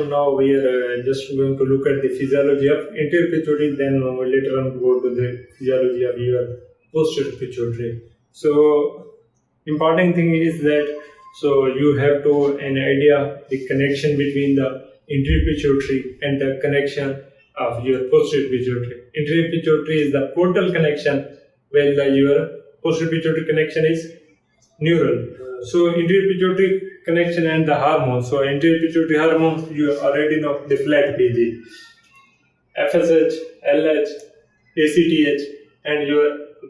now we are just going to look at the physiology of anterior pituitary, then later on go to the physiology of your posterior pituitary. So important thing is that you have to an idea the connection between the anterior pituitary and the connection of your posterior pituitary. Anterior pituitary is the portal connection, while your posterior pituitary connection is neural. So anterior pituitary connection and the hormones. So anterior pituitary hormones, you already know the flat PG, FSH, LH, ACTH, and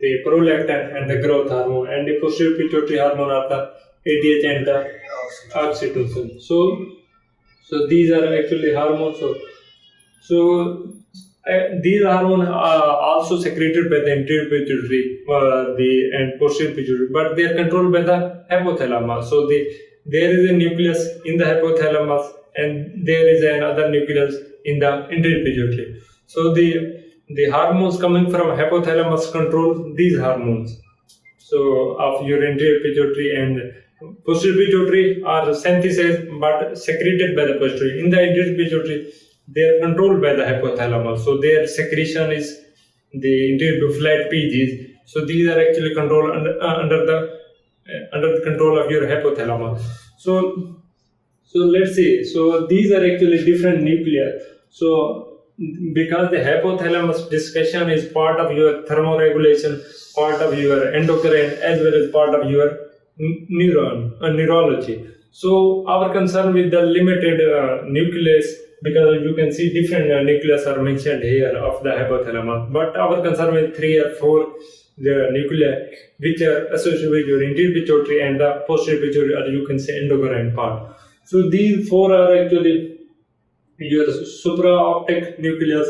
the prolactin and the growth hormone, and the posterior pituitary hormone are the ATH and the oxytocin. So these are actually hormones. These hormones are also secreted by the anterior pituitary and posterior pituitary, but they are controlled by the hypothalamus. So there is a nucleus in the hypothalamus, and there is another nucleus in the anterior pituitary. So the hormones coming from hypothalamus control these hormones. So of your anterior pituitary and posterior pituitary are synthesized but secreted by the posterior. In the anterior pituitary, they are controlled by the hypothalamus. So their secretion is the anterior flat PGs. So these are actually controlled under the control of your hypothalamus. So let's see. So these are actually different nuclei. So because the hypothalamus discussion is part of your thermoregulation, part of your endocrine, as well as part of your neurology. So our concern with the limited nucleus, because you can see different nucleus are mentioned here of the hypothalamus, but our concern with 3 or 4 the nuclei which are associated with your anterior pituitary and the posterior pituitary, or you can say endocrine part. So these 4 are actually your supraoptic nucleus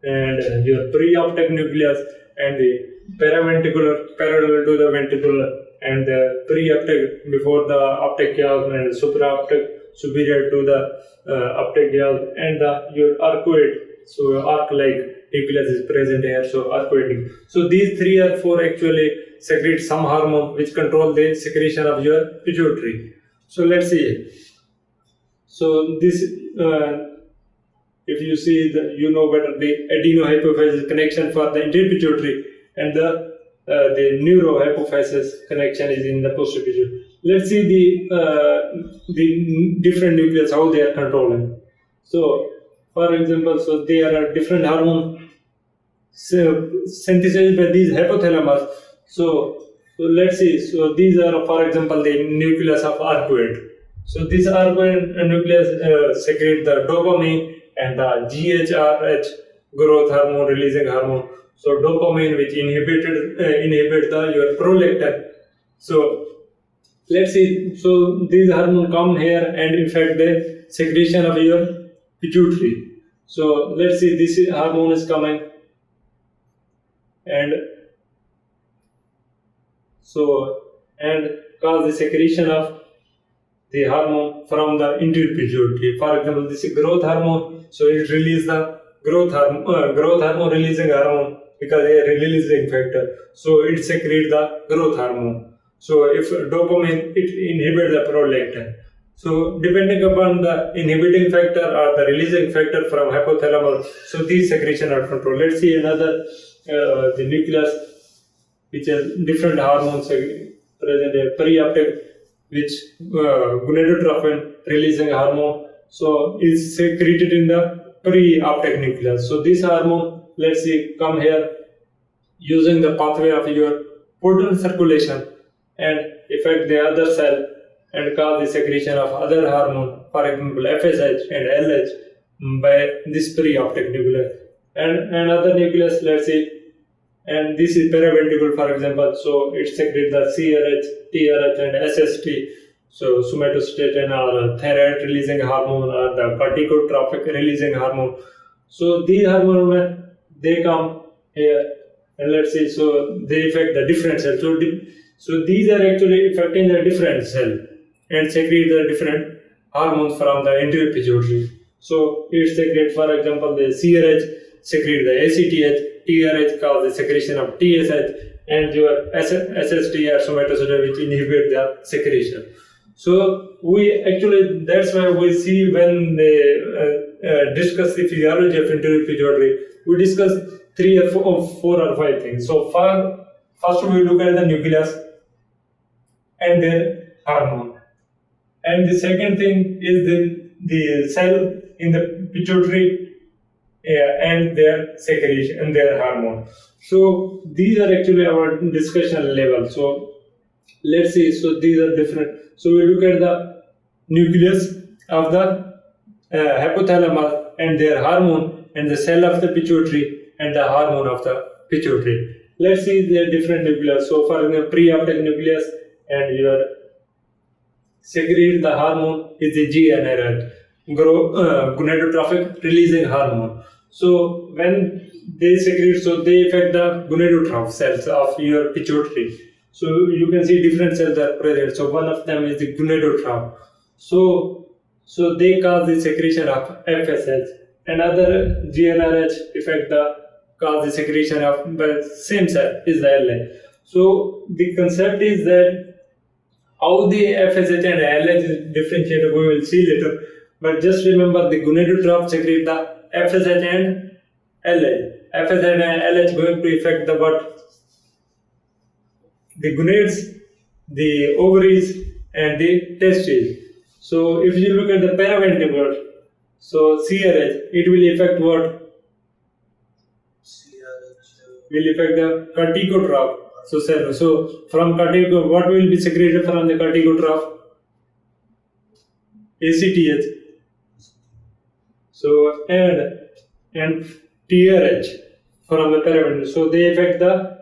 and your preoptic nucleus and the paraventricular parallel to the ventricular, and the preoptic before the optic chiasm, and supraoptic superior to the optic chiasm, and your arcuate. So arc-like nucleus is present here. So arcuate. So these 3 or 4 actually secrete some hormone which control the secretion of your pituitary. So let's see. So this, if you see you know better the adenohypophysis connection for the anterior pituitary, and the neurohypophysis connection is in the posterior pituitary. Let's see the different nucleus, how they are controlling. So for example, so there are different hormones synthesized by these hypothalamus. So let's see. So these are, for example, the nucleus of arcuate. So this arcuate nucleus secrete the dopamine and the GHRH, growth hormone releasing hormone. So dopamine which inhibit your prolactin. So let's see. So these hormones come here and affect the secretion of your pituitary. So let's see, this hormone is coming and cause the secretion of the hormone from the anterior pituitary. For example, this is growth hormone. So it releases the growth hormone releasing hormone, because they are releasing factor. So it secretes the growth hormone. So if dopamine, it inhibits the prolactin. So depending upon the inhibiting factor or the releasing factor from hypothalamus, so these secretion are controlled. Let's see another the nucleus which has different hormones present here. Preoptic, which gonadotropin releasing hormone, so is secreted in the preoptic nucleus. So this hormone, let's see, come here using the pathway of your portal circulation and affect the other cell and cause the secretion of other hormone, for example FSH and LH, by this preoptic nucleus. And other nucleus, let's see, and this is paraventricle, for example, so it secretes the CRH, TRH and SST, so somatostatin or thyroid releasing hormone or the corticotropic releasing hormone. So these hormones, they come here, and let's see, so they affect the different cells. So these are actually affecting the different cell and secrete the different hormones from the anterior pituitary. So it secretes, for example, the CRH secrete the ACTH, TRH cause the secretion of TSH, and your SST or somatostatin which inhibit the secretion. So that's why we see when they discuss the physiology of anterior pituitary, we discuss 3 or 4 or 5 things. So first we look at the nucleus and their hormone. And the second thing is the cell in the pituitary and their secretion and their hormone. So these are actually our discussion level. So let's see. So these are different. So we look at the nucleus of the hypothalamus and their hormone, and the cell of the pituitary and the hormone of the pituitary. Let's see the different nucleus. So for the preoptic nucleus and your secrete the hormone is the GnRH, gonadotrophic releasing hormone. So when they secrete, so they affect the gonadotroph cells of your pituitary. So you can see different cells are present. So one of them is the gonadotroph. So they cause the secretion of FSH. Another GnRH cause the secretion of the same cell is the LH. So the concept is that how the FSH and LH is differentiated we will see later. But just remember the gonadotroph secrete the FSH and LH. FSH and LH going to affect the what? The gonads, the ovaries and the testes. So if you look at the paraventricular, so CRH, it will affect what? Will affect the corticotroph. So from what will be secreted from the corticotroph? ACTH. So and TRH from the paraventricular. So they affect the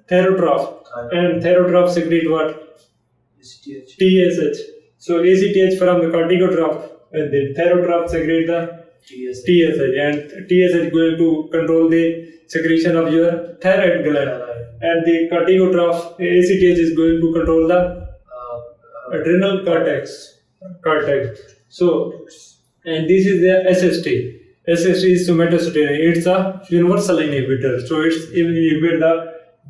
therotroph, and therotroph secrete what? TSH. So ACTH from the corticotroph, and the therotroph secrete the TSH, and TSH going to control the secretion of your thyroid gland, and the corticotroph ACTH is going to control the adrenal cortex. So, and this is the SST. SST is somatostatin. It's a universal inhibitor. So it's inhibit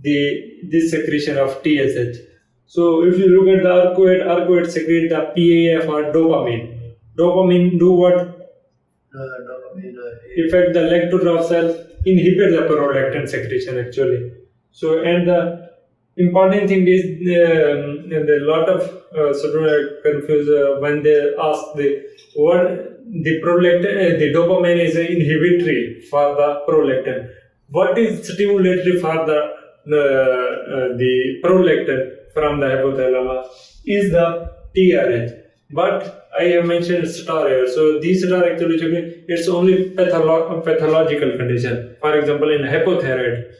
the secretion of TSH. So if you look at the arcuate secrete the PAF or dopamine. Dopamine do what? Affect the lactotroph cells, inhibit the prolactin secretion actually. So and the important thing is a lot of students are confused when they ask the prolactin, the dopamine is inhibitory for the prolactin. What is stimulatory for the prolactin from the hypothalamus is the TRH. But I have mentioned star here. So these are actually it's only pathological condition. For example, in hypothyroid.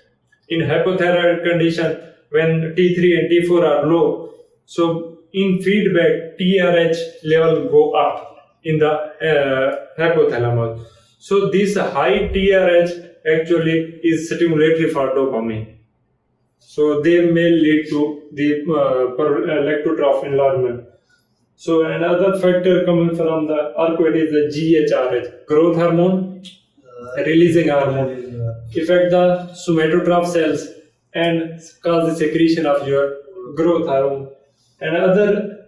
In hypothyroid condition, when T3 and T4 are low, so in feedback TRH level go up in the hypothalamus. So this high TRH actually is stimulatory for dopamine. So they may lead to the lactotroph enlargement. So another factor coming from the arcuate is the GHRH, growth hormone, releasing hormone, affect the somatotroph cells and cause the secretion of your growth hormone. Another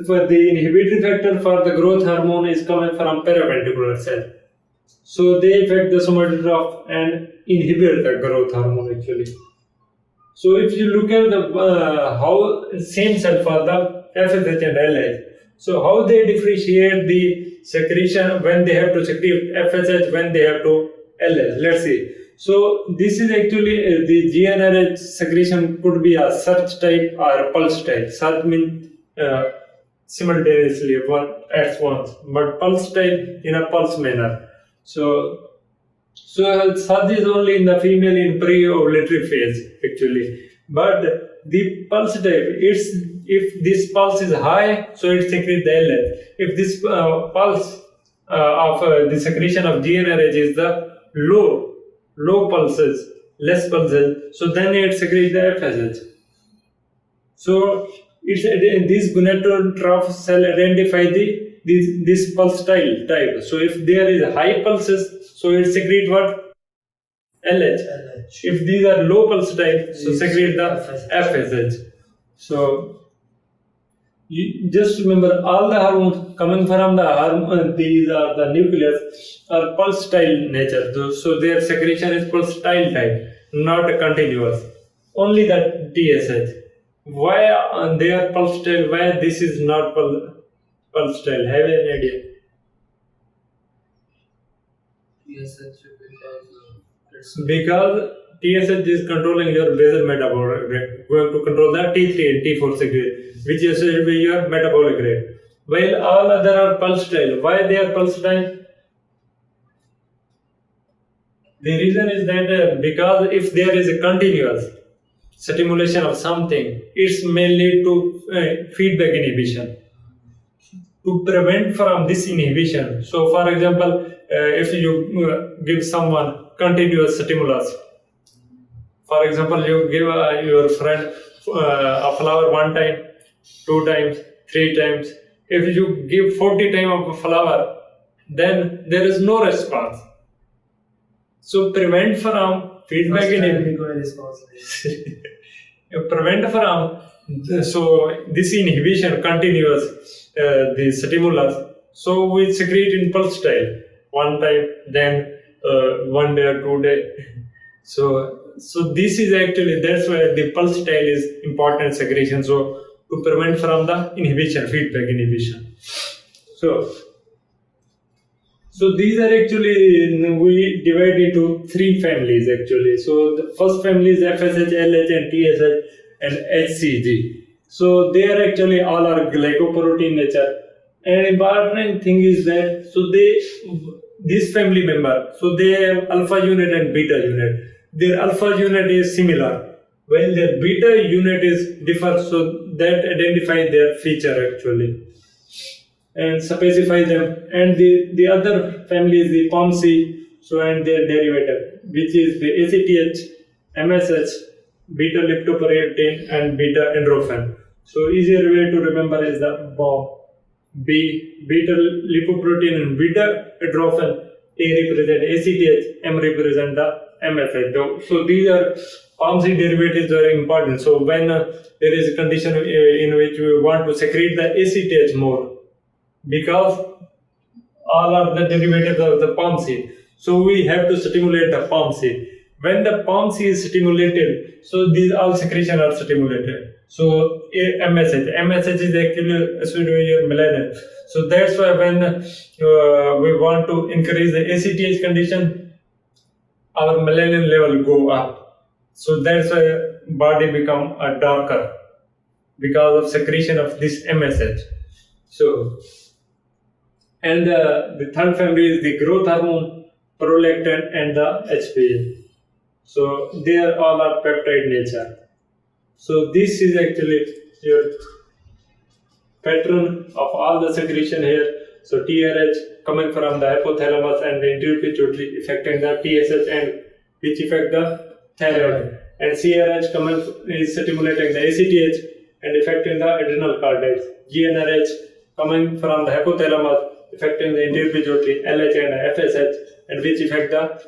for the inhibitory factor for the growth hormone is coming from paraventricular cell. So they affect the somatotroph and inhibit the growth hormone actually. So if you look at the how same cell for the FSH and LH, so how they differentiate the secretion when they have to secrete FSH, when they have to LH. Let's see. So this is actually the GnRH secretion could be a surge type or a pulse type. Surge means simultaneously one at once, but pulse type in a pulse manner. So surge is only in the female in pre-ovulatory phase actually. But the pulse type, if this pulse is high, so it secretes the LH. If this pulse of the secretion of GnRH is the low pulses, less pulses, so then it secretes the FSH. So this gonadotroph cell identify this pulse type. So if there is high pulses, so it secretes what? LH. If these are low pulse type, so secrete the FSH. So You just remember all the hormones coming from the hormone, these are the nucleus are pulsatile nature. So their secretion is pulsatile type, not continuous. Only the TSH. Why they are pulsatile? Why this is not pulsatile? Have any idea? Because TSH is controlling your basal metabolic rate, going to control the T3 and T4 secret, which is your metabolic rate. While all other are pulsatile. Why they are pulsatile? The reason is that because if there is a continuous stimulation of something, it may lead to feedback inhibition. To prevent from this inhibition, so for example, if you give someone continuous stimulus, for example, you give your friend a flower one time, 2 times, 3 times. If you give 40 times of a flower, then there is no response. So prevent from feedback inhibition. Prevent from so this inhibition continuous the stimulus. So we secrete in pulsatile one time, then 1 day or 2 day. So this is actually, that's why the pulsatile is important secretion. So to prevent from the inhibition, feedback inhibition. So these are actually, we divide into 3 families actually. So the first family is FSH, LH and TSH and HCG. So they are actually all are glycoprotein nature. And important thing is that, so this family member, so they have alpha unit and beta unit. Their alpha unit is similar, while their beta unit is differ, so that identify their feature actually and specify them. And the other family is the POMC, so and their derivative, which is the ACTH, MSH, beta lactoprotein and beta endorphin. So easier way to remember is the BOM. B, beta lipoprotein and beta endorphin. A represent ACTH, M represent the MSH. So these are POMC derivatives are important. So when there is a condition in which we want to secrete the ACTH more, because all are the derivatives of the POMC, so we have to stimulate the POMC. When the POMC is stimulated, so these all secretion are stimulated. So MSH is actually associated with your melanin. So that's why when we want to increase the ACTH condition, our melanin level go up. So that's why body become darker because of secretion of this MSH. So, and the third family is the growth hormone, prolactin and the HPA. So they are all are peptide nature. So this is actually your pattern of all the secretion here. So TRH coming from the hypothalamus and the anterior pituitary affecting the TSH and which affect the thyroid. And CRH coming is stimulating the ACTH and affecting the adrenal cortex. GnRH coming from the hypothalamus affecting the anterior pituitary, LH and FSH, and which affect the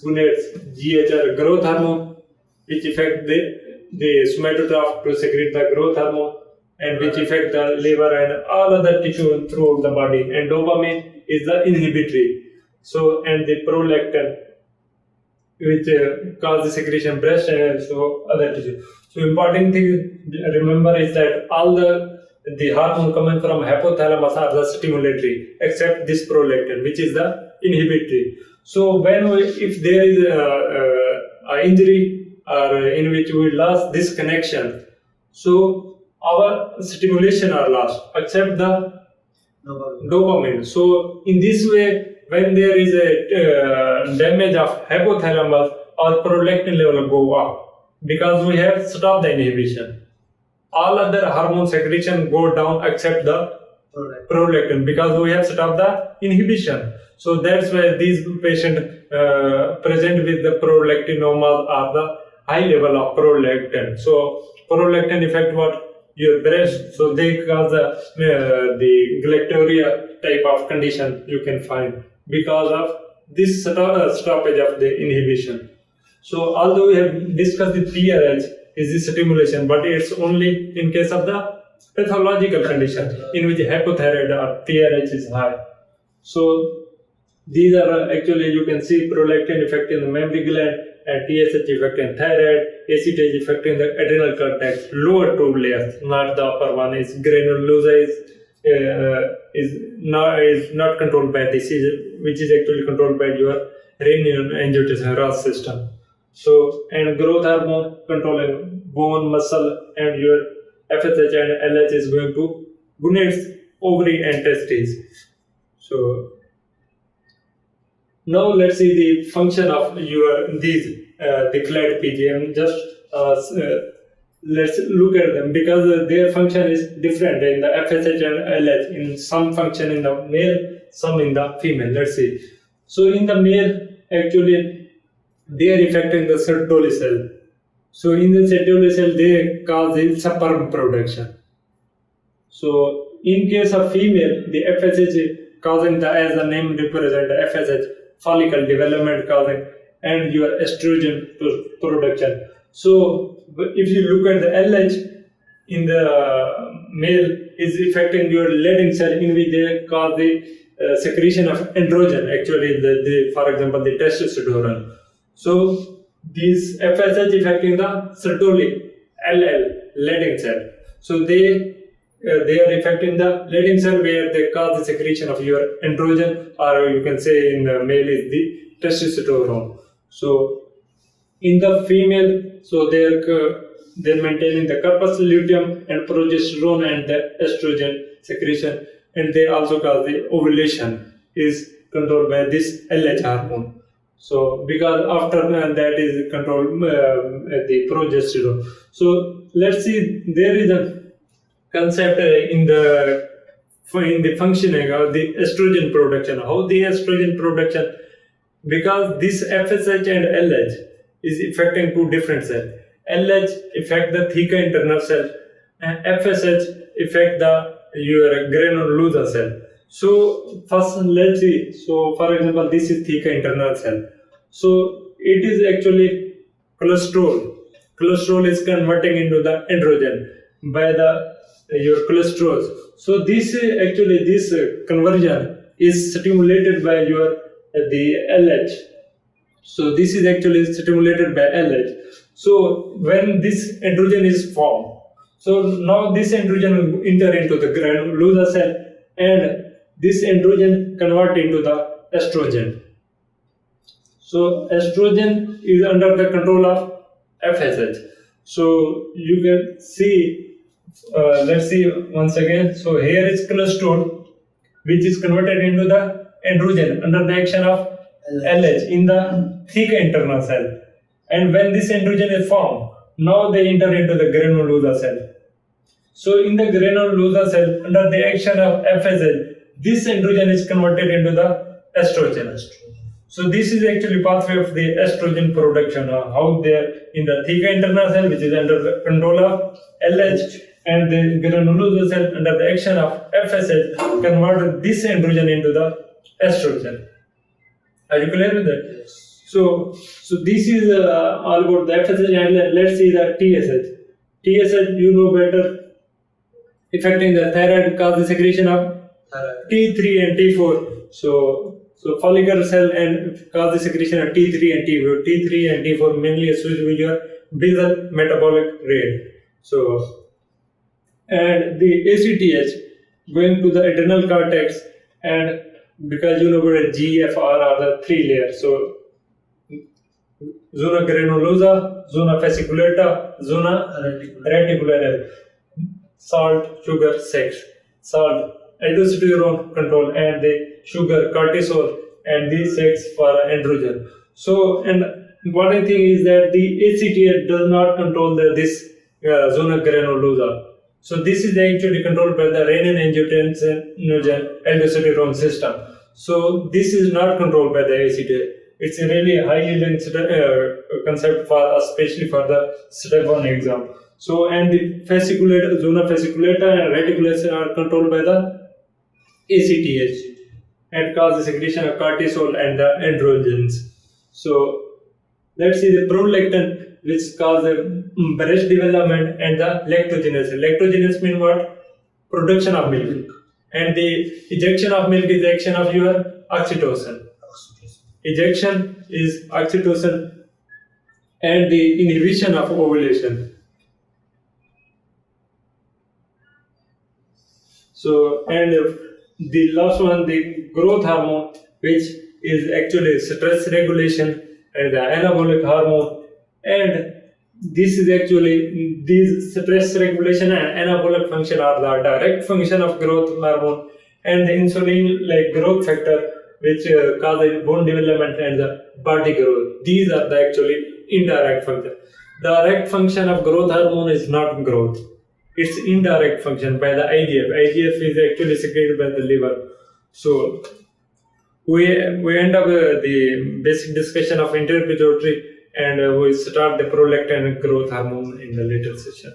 gonads. GHR growth hormone, which affect the somatotroph to secrete the growth hormone, and which affect the liver and all other tissue throughout the body. And dopamine is the inhibitory. So, and the prolactin, which cause the secretion breast and so other tissue. So important thing remember is that all the hormone coming from hypothalamus are the stimulatory, except this prolactin, which is the inhibitory. So when if there is a injury or in which we lost this connection, so our stimulation are lost, except the dopamine. So in this way, when there is a damage of hypothalamus, our prolactin level go up because we have stopped the inhibition. All other hormone secretion go down except the prolactin because we have stopped the inhibition. So that's why these patients present with the prolactinomas are the high level of prolactin. So prolactin affect what? Your breast. So they cause the galactorrhea type of condition you can find because of this stoppage of the inhibition. So although we have discussed the TRH is the stimulation, but it's only in case of the pathological condition in which hypothyroid or TRH is high. So these are actually, you can see prolactin affecting the mammary gland and TSH affecting thyroid, ACTH affecting the adrenal cortex, lower two layers, not the upper one. Is granulosa is not controlled by this, which is actually controlled by your renin-angiotensin RAS system. So, and growth hormone controlling bone, muscle, and your FSH and LH is going to gonads, ovary, and testes. So now let's see the function of these declared PGM. Just let's look at them, because their function is different in the FSH and LH. In some function in the male, some in the female. Let's see. So in the male, actually, they are affecting the Sertoli cell. So in the Sertoli cell, they cause the sperm production. So in case of female, the FSH causing the, as the name represents, the FSH follicle development causing, and your estrogen production. So if you look at the LH in the male, is affecting your Leydig cell, in which they cause the secretion of androgen, actually for example the testosterone. So these FSH affecting the Sertoli Leydig cell. So they are affecting the Leydig cell, where they cause the secretion of your androgen, or you can say in the male is the testosterone. So in the female, so they're maintaining the corpus luteum and progesterone and the estrogen secretion, and they also cause the ovulation is controlled by this LH hormone. So because after that is controlled the progesterone. So let's see, there is a concept in the functioning of the estrogen production. How the estrogen production, because this FSH and LH is affecting two different cells. LH affect the theca internal cell, and FSH affect your granulosa cell. So first let's see. So for example, this is theca internal cell. So it is actually cholesterol. Cholesterol is converting into the androgen by your cholesterol. So this conversion is stimulated by the LH. So this is actually stimulated by LH. So when this androgen is formed, so now this androgen will enter into the granulosa cell, and this androgen convert into the estrogen. So estrogen is under the control of FSH. So you can see, let's see once again. So here is cholesterol, which is converted into the androgen under the action of LH in the theca internal cell. And when this androgen is formed, now they enter into the granulosa cell. So in the granulosa cell, under the action of FSH, this androgen is converted into the estrogen. So this is actually pathway of the estrogen production, how they are in the theca internal cell, which is under the control of LH, and the granulosa cell under the action of FSH convert this androgen into the estrogen. Are you clear with that? Yes. So this is all about the FSH, and let's see the TSH. TSH, you know better, affecting the thyroid, cause the secretion of T3 and T4. So follicular cell and cause the secretion of T3 and T4. T3 and T4 mainly associated with your basal metabolic rate. So, and the ACTH going to the adrenal cortex, and because you know about GFR are the three layers. So zona granulosa, zona fasciculata, zona reticular. Salt, sugar, sex. Salt, aldosterone control, and the sugar, cortisol, and the sex for androgen. So, and important thing is that the ACTH does not control this zona granulosa. So this is actually controlled by the renin-angiotensin aldosterone system. So this is not controlled by the ACTH. It's a really high yielding concept for, especially for the step 1 exam. So, and the zona fasciculata and reticulus are controlled by the ACTH and cause the secretion of cortisol and the androgens. So Let's see the prolactin, which causes breast development, and the lactogenesis. Lactogenesis means what? Production of milk. And the ejection of milk is action of your oxytocin. Ejection is oxytocin, and the inhibition of ovulation. So, and the last one, the growth hormone, which is actually stress regulation, and the anabolic hormone. And this is actually, these stress regulation and anabolic function are the direct function of growth hormone, and the insulin like growth factor, which causes bone development and the body growth. These are the actually indirect function. Direct function of growth hormone is not growth. It's indirect function by the IGF. IGF is actually secreted by the liver. So we end up the basic discussion of anterior pituitary, and we'll start the prolactin and growth hormone in the later session.